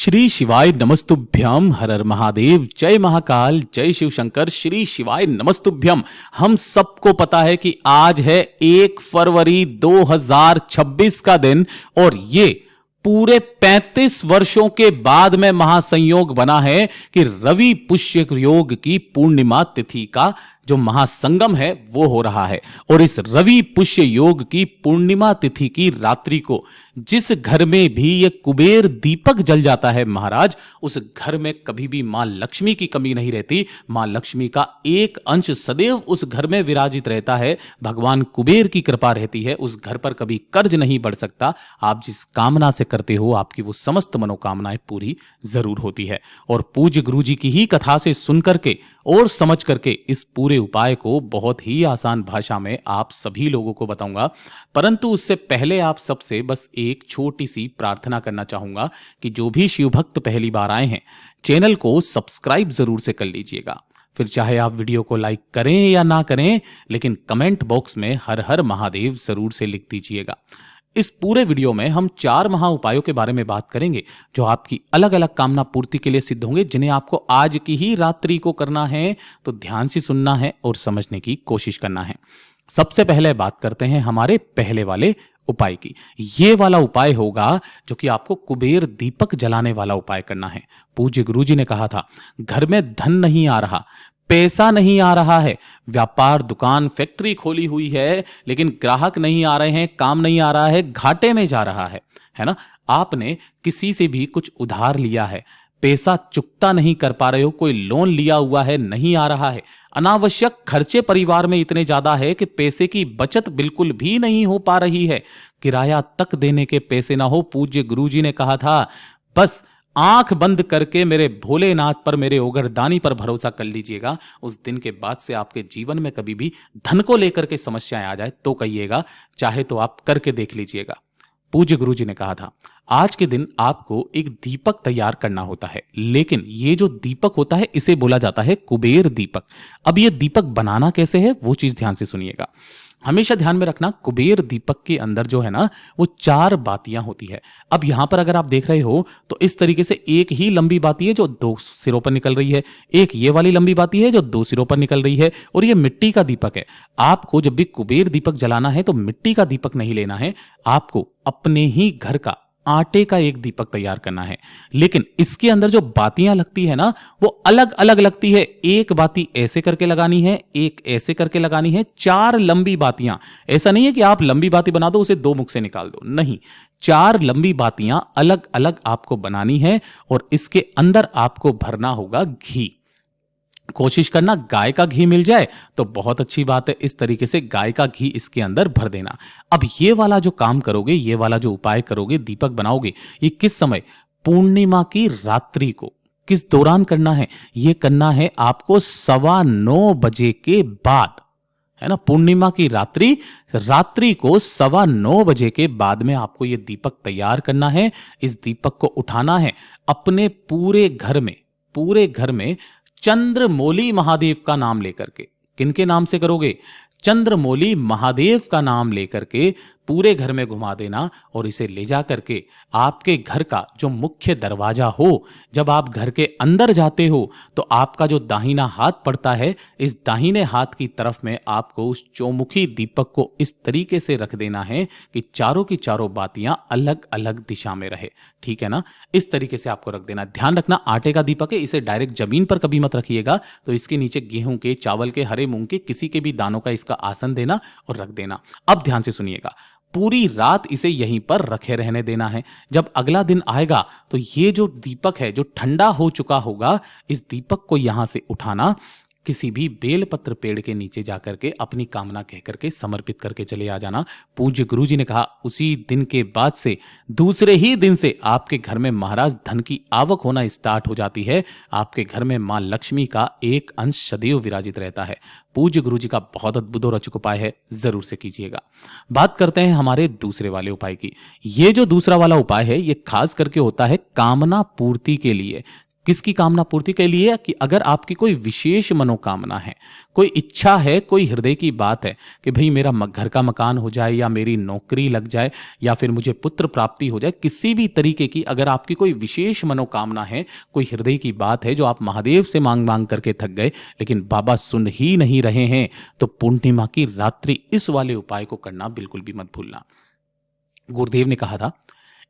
श्री शिवाय नमस्तुभ्यम। हर हर महादेव। जय महाकाल। जय शिव शंकर। श्री शिवाय नमस्तुभ्यम। हम सबको पता है कि आज है 1 फरवरी 2026 का दिन और ये पूरे 35 वर्षों के बाद में महासंयोग बना है कि रवि पुष्य योग की पूर्णिमा तिथि का जो महासंगम है वो हो रहा है। और इस रवि पुष्य योग की पूर्णिमा तिथि की रात्रि को जिस घर में भी ये कुबेर दीपक जल जाता है महाराज, उस घर में कभी भी मां लक्ष्मी की कमी नहीं रहती। मां लक्ष्मी का एक अंश सदैव उस घर में विराजित रहता है। भगवान कुबेर की कृपा रहती है। उस घर पर कभी कर्ज नहीं बढ़ सकता। आप जिस कामना से करते हो आपकी वो समस्त मनोकामनाएं पूरी जरूर होती है। और पूज्य गुरु जी की ही कथा से सुन करके और समझ करके इस पूरे उपाय को बहुत ही आसान भाषा में आप सभी लोगों को बताऊंगा। परंतु उससे पहले आप सबसे बस एक छोटी सी प्रार्थना करना चाहूंगा कि जो भी शिव भक्त पहली बार आए हैं चैनल को सब्सक्राइब जरूर से कर लीजिएगा। फिर चाहे आप वीडियो को लाइक करें या ना करें, लेकिन कमेंट बॉक्स में हर हर महादेव जरूर से लिख दीजिएगा। इस पूरे वीडियो में हम 4 महा उपायों के बारे में बात करेंगे जो आपकी अलग अलग कामना पूर्ति के लिए सिद्ध होंगे, जिन्हें आपको आज की ही रात्रि को करना है। तो ध्यान से सुनना है और समझने की कोशिश करना है। सबसे पहले बात करते हैं हमारे पहले वाले उपाय की। ये वाला उपाय होगा जो कि आपको कुबेर दीपक जलाने वाला उपाय करना है। पूज्य गुरु जी ने कहा था, घर में धन नहीं आ रहा, पैसा नहीं आ रहा है, व्यापार दुकान फैक्ट्री खोली हुई है लेकिन ग्राहक नहीं आ रहे हैं, काम नहीं आ रहा है, घाटे में जा रहा है ना। आपने किसी से भी कुछ उधार लिया है, पैसा चुकता नहीं कर पा रहे हो, कोई लोन लिया हुआ है नहीं आ रहा है, अनावश्यक खर्चे परिवार में इतने ज्यादा है कि पैसे की बचत बिल्कुल भी नहीं हो पा रही है, किराया तक देने के पैसे ना हो। पूज्य गुरु जी ने कहा था, बस आंख बंद करके मेरे भोलेनाथ पर, मेरे ओगरदानी पर भरोसा कर लीजिएगा। उस दिन के बाद से आपके जीवन में कभी भी धन को लेकर के समस्याएं आ जाए तो कहिएगा, चाहे तो आप करके देख लीजिएगा। पूज्य गुरु जी ने कहा था, आज के दिन आपको एक दीपक तैयार करना होता है, लेकिन ये जो दीपक होता है इसे बोला जाता है कुबेर दीपक। अब ये दीपक बनाना कैसे है वो चीज ध्यान से सुनिएगा। हमेशा ध्यान में रखना, कुबेर दीपक के अंदर जो है ना वो 4 बातियां होती है। अब यहां पर अगर आप देख रहे हो तो इस तरीके से एक ही लंबी बाती है जो 2 सिरों पर निकल रही है, एक ये वाली लंबी बाती है जो 2 सिरों पर निकल रही है, और ये मिट्टी का दीपक है। आपको जब भी कुबेर दीपक जलाना है तो मिट्टी का दीपक नहीं लेना है, आपको अपने ही घर का आटे का एक दीपक तैयार करना है। लेकिन इसके अंदर जो बातियां लगती है ना वो अलग अलग लगती है। एक बाती ऐसे करके लगानी है, एक ऐसे करके लगानी है, 4 लंबी बातियां। ऐसा नहीं है कि आप लंबी बाती बना दो उसे 2 मुख से निकाल दो, नहीं, 4 लंबी बातियां अलग अलग आपको बनानी है। और इसके अंदर आपको भरना होगा घी। कोशिश करना गाय का घी मिल जाए तो बहुत अच्छी बात है। इस तरीके से गाय का घी इसके अंदर भर देना। अब ये वाला जो काम करोगे, ये वाला जो उपाय करोगे, दीपक बनाओगे, ये किस समय? पूर्णिमा की रात्रि को। किस दौरान करना है? ये करना है आपको 9:15 बजे के बाद, है ना। पूर्णिमा की रात्रि को 9:15 बजे के बाद में आपको ये दीपक तैयार करना है। इस दीपक को उठाना है अपने पूरे घर में चंद्रमौली महादेव का नाम लेकर के। किनके नाम से करोगे? चंद्रमौली महादेव का नाम लेकर के पूरे घर में घुमा देना और इसे ले जा करके आपके घर का जो मुख्य दरवाजा हो, जब आप घर के अंदर जाते हो तो आपका जो दाहिना हाथ पड़ता है, इस दाहिने हाथ की तरफ में आपको उस चौमुखी दीपक को इस तरीके से रख देना है कि चारों की चारों बातियां अलग अलग दिशा में रहे। ठीक है ना, इस तरीके से आपको रख देना। ध्यान रखना, आटे का दीपक है, इसे डायरेक्ट जमीन पर कभी मत रखिएगा। तो इसके नीचे गेहूं के, चावल के, हरे मूंग के किसी के भी दानों का इसका आसन देना और रख देना। अब ध्यान से सुनिएगा, पूरी रात इसे यहीं पर रखे रहने देना है। जब अगला दिन आएगा तो ये जो दीपक है जो ठंडा हो चुका होगा, इस दीपक को यहां से उठाना, किसी भी बेलपत्र पेड़ के नीचे जाकर के अपनी कामना कह करके समर्पित करके चले आ जाना। पूज्य गुरु जी ने कहा, उसी दिन के बाद से दूसरे ही दिन से आपके घर में महाराज धन की आवक होना स्टार्ट हो जाती है। आपके घर में मां लक्ष्मी का एक अंश सदैव विराजित रहता है। पूज्य गुरु जी का बहुत अद्भुत और अचूक उपाय है, जरूर से कीजिएगा। बात करते हैं हमारे दूसरे वाले उपाय की। ये जो दूसरा वाला उपाय है ये खास करके होता है कामना पूर्ति के लिए। किसकी कामना पूर्ति के लिए? कि अगर आपकी कोई विशेष मनोकामना है, कोई इच्छा है, कोई हृदय की बात है कि भाई मेरा घर का मकान हो जाए, या मेरी नौकरी लग जाए, या फिर मुझे पुत्र प्राप्ति हो जाए, किसी भी तरीके की अगर आपकी कोई विशेष मनोकामना है, कोई हृदय की बात है जो आप महादेव से मांग मांग करके थक गए लेकिन बाबा सुन ही नहीं रहे हैं, तो पूर्णिमा की रात्रि इस वाले उपाय को करना बिल्कुल भी मत भूलना। गुरुदेव ने कहा था,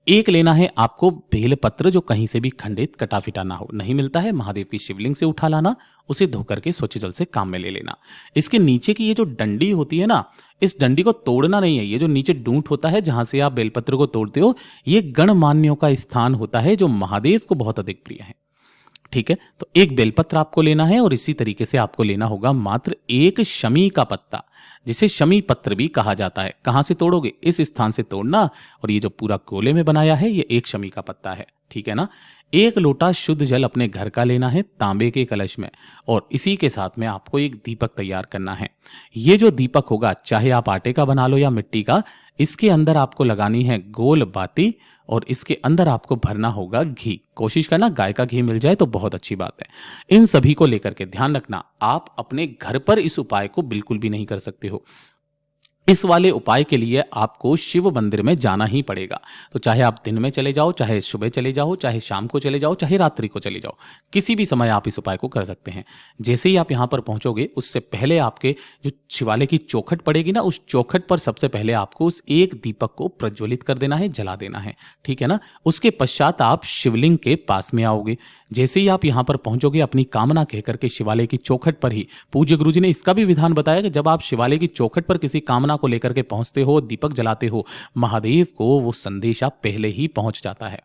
एक लेना है आपको बेलपत्र जो कहीं से भी खंडित कटा फिटा ना हो, नहीं मिलता है महादेव की शिवलिंग से उठा लाना, उसे धो करके स्वच्छ जल से काम में ले लेना। इसके नीचे की ये जो डंडी होती है ना, इस डंडी को तोड़ना नहीं है। ये जो नीचे डूंट होता है जहां से आप बेलपत्र को तोड़ते हो, ये गणमान्यों का स्थान होता है जो महादेव को बहुत अधिक प्रिय है। ठीक है, तो एक बेलपत्र आपको लेना है और इसी तरीके से आपको लेना होगा मात्र एक शमी का पत्ता, जिसे शमी पत्र भी कहा जाता है। कहां से तोड़ोगे? इस स्थान से तोड़ना, और ये जो पूरा कोले में बनाया है ये एक शमी का पत्ता है। ठीक है ना। एक लोटा शुद्ध जल अपने घर का लेना है तांबे के कलश में, और इसी के साथ में आपको एक दीपक तैयार करना है। ये जो दीपक होगा, चाहे आप आटे का बना लो या मिट्टी का, इसके अंदर आपको लगानी है गोल बाती, और इसके अंदर आपको भरना होगा घी। कोशिश करना गाय का घी मिल जाए तो बहुत अच्छी बात है। इन सभी को लेकर के ध्यान रखना, आप अपने घर पर इस उपाय को बिल्कुल भी नहीं कर सकते हो। इस वाले उपाय के लिए आपको शिव मंदिर में जाना ही पड़ेगा। तो चाहे आप दिन में चले जाओ, चाहे सुबह चले जाओ, चाहे शाम को चले जाओ, चाहे रात्रि को चले जाओ, किसी भी समय आप इस उपाय को कर सकते हैं। जैसे ही आप यहाँ पर पहुंचोगे, उससे पहले आपके जो शिवालय की चौखट पड़ेगी ना, उस चौखट पर सबसे पहले आपको उस एक दीपक को प्रज्वलित कर देना है, जला देना है। ठीक है ना। उसके पश्चात आप शिवलिंग के पास में आओगे। जैसे ही आप यहां पर पहुंचोगे, अपनी कामना कहकर के शिवालय की चौखट पर ही, पूज्य गुरु जी ने इसका भी विधान बताया कि जब आप शिवालय की चौखट पर किसी कामना को लेकर के पहुंचते हो, दीपक जलाते हो, महादेव को वो संदेशा पहले ही पहुंच जाता है।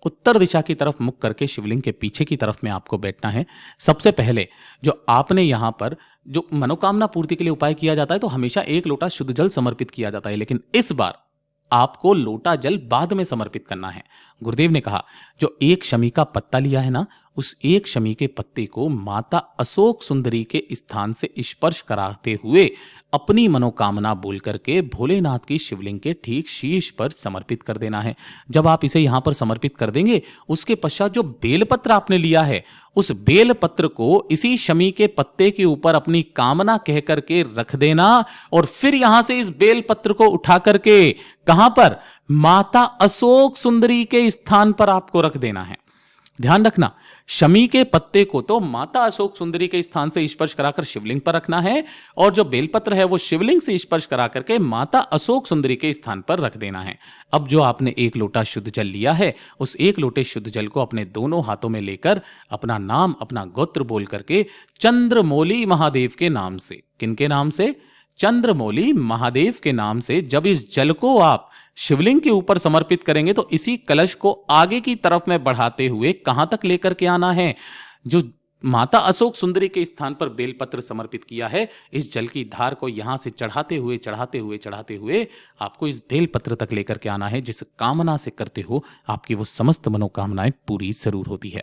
उत्तर दिशा की तरफ मुख करके शिवलिंग के पीछे की तरफ में आपको बैठना है। सबसे पहले जो आपने यहां पर जो मनोकामना पूर्ति के लिए उपाय किया जाता है, तो हमेशा एक लोटा शुद्ध जल समर्पित किया जाता है, लेकिन इस बार आपको लोटा जल बाद में समर्पित करना है। गुरुदेव ने कहा, जो एक शमी का पत्ता लिया है ना, उस एक शमी के पत्ते को माता अशोक सुंदरी के स्थान से स्पर्श कराते हुए अपनी मनोकामना बोल करके भोलेनाथ की शिवलिंग के ठीक शीर्ष पर समर्पित कर देना है। जब आप इसे यहां पर समर्पित कर देंगे, उसके पश्चात जो बेलपत्र आपने लिया है, उस बेलपत्र को इसी शमी के पत्ते के ऊपर अपनी कामना कह करके रख देना, और फिर यहां से इस बेलपत्र को उठा करके कहां पर? माता अशोक सुंदरी के स्थान पर आपको रख देना है। ध्यान रखना, शमी के पत्ते को तो माता अशोक सुंदरी के स्थान से स्पर्श कराकर शिवलिंग पर रखना है, और जो बेलपत्र है वो शिवलिंग से स्पर्श करा करके माता अशोक सुंदरी के स्थान पर रख देना है। अब जो आपने एक लोटा शुद्ध जल लिया है, उस एक लोटे शुद्ध जल को अपने दोनों हाथों में लेकर अपना नाम, अपना गोत्र बोल करके चंद्रमौली महादेव के नाम से, किनके नाम से? चंद्रमौली महादेव के नाम से जब इस जल को आप शिवलिंग के ऊपर समर्पित करेंगे, तो इसी कलश को आगे की तरफ में बढ़ाते हुए कहां तक लेकर के आना है? जो माता अशोक सुंदरी के स्थान पर बेलपत्र समर्पित किया है, इस जल की धार को यहां से चढ़ाते हुए चढ़ाते हुए चढ़ाते हुए आपको इस बेलपत्र तक लेकर के आना है। जिस कामना से करते हो, आपकी वो समस्त मनोकामनाएं पूरी जरूर होती है।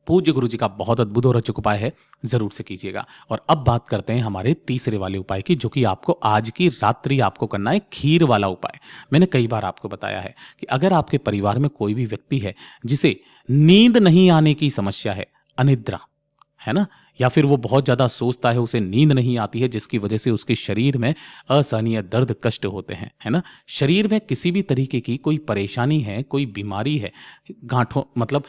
पूज्य गुरु जी का बहुत अद्भुत और रोचक उपाय है, जरूर से कीजिएगा। और अब बात करते हैं हमारे तीसरे वाले उपाय की, जो कि आपको आज की रात्रि आपको करना है, खीर वाला उपाय। मैंने कई बार आपको बताया है कि अगर आपके परिवार में कोई भी व्यक्ति है जिसे नींद नहीं आने की समस्या है, अनिद्रा है ना, या फिर वो बहुत ज्यादा सोचता है, उसे नींद नहीं आती है, जिसकी वजह से उसके शरीर में असहनीय दर्द कष्ट होते हैं, है ना, शरीर में किसी भी तरीके की कोई परेशानी है, कोई बीमारी है, गांठों मतलब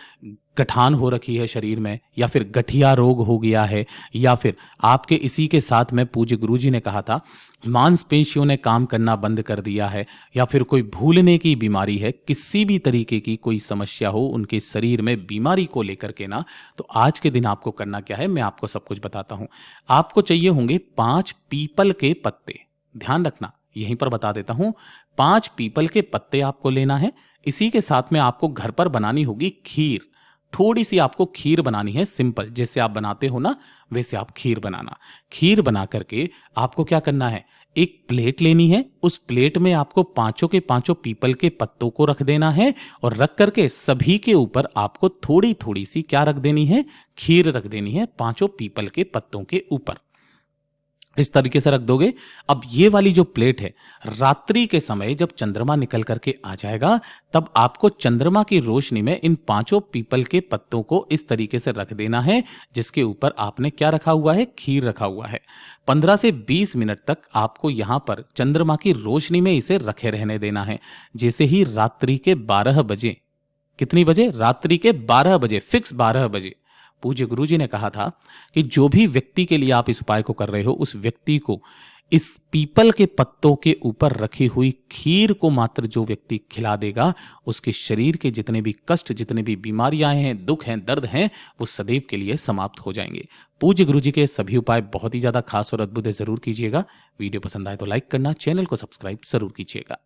गठान हो रखी है शरीर में, या फिर गठिया रोग हो गया है, या फिर आपके इसी के साथ में पूज्य गुरुजी ने कहा था मांसपेशियों ने काम करना बंद कर दिया है, या फिर कोई भूलने की बीमारी है, किसी भी तरीके की कोई समस्या हो उनके शरीर में बीमारी को लेकर के ना, तो आज के दिन आपको करना क्या है, मैं आपको सब कुछ बताता हूं। आपको चाहिए होंगे 5 पीपल के पत्ते। ध्यान रखना, यहीं पर बता देता हूं, 5 पीपल के पत्ते आपको लेना है। इसी के साथ में आपको घर पर बनानी होगी खीर। थोड़ी सी आपको खीर बनानी है, सिंपल, जैसे आप बनाते हो ना वैसे आप खीर बनाना। खीर बना करके आपको क्या करना है, एक प्लेट लेनी है, उस प्लेट में आपको 5 के 5 पीपल के पत्तों को रख देना है, और रख करके सभी के ऊपर आपको थोड़ी थोड़ी सी क्या रख देनी है, खीर रख देनी है 5 पीपल के पत्तों के ऊपर। इस तरीके से रख दोगे। अब ये वाली जो प्लेट है, रात्रि के समय जब चंद्रमा निकल करके आ जाएगा, तब आपको चंद्रमा की रोशनी में इन 5 पीपल के पत्तों को इस तरीके से रख देना है, जिसके ऊपर आपने क्या रखा हुआ है? खीर रखा हुआ है। 15 से 20 मिनट तक आपको यहां पर चंद्रमा की रोशनी में इसे रखे रहने देना है। जैसे ही रात्रि के 12 बजे, कितनी बजे? रात्रि के 12 बजे, फिक्स 12 बजे, पूज्य गुरु जी ने कहा था कि जो भी व्यक्ति के लिए आप इस उपाय को कर रहे हो, उस व्यक्ति को इस पीपल के पत्तों के ऊपर रखी हुई खीर को मात्र जो व्यक्ति खिला देगा, उसके शरीर के जितने भी कष्ट, जितने भी बीमारियां हैं, दुख हैं, दर्द हैं, वो सदैव के लिए समाप्त हो जाएंगे। पूज्य गुरु जी के सभी उपाय बहुत ही ज्यादा खास और अद्भुत है, जरूर कीजिएगा। वीडियो पसंद आए तो लाइक करना, चैनल को सब्सक्राइब जरूर कीजिएगा।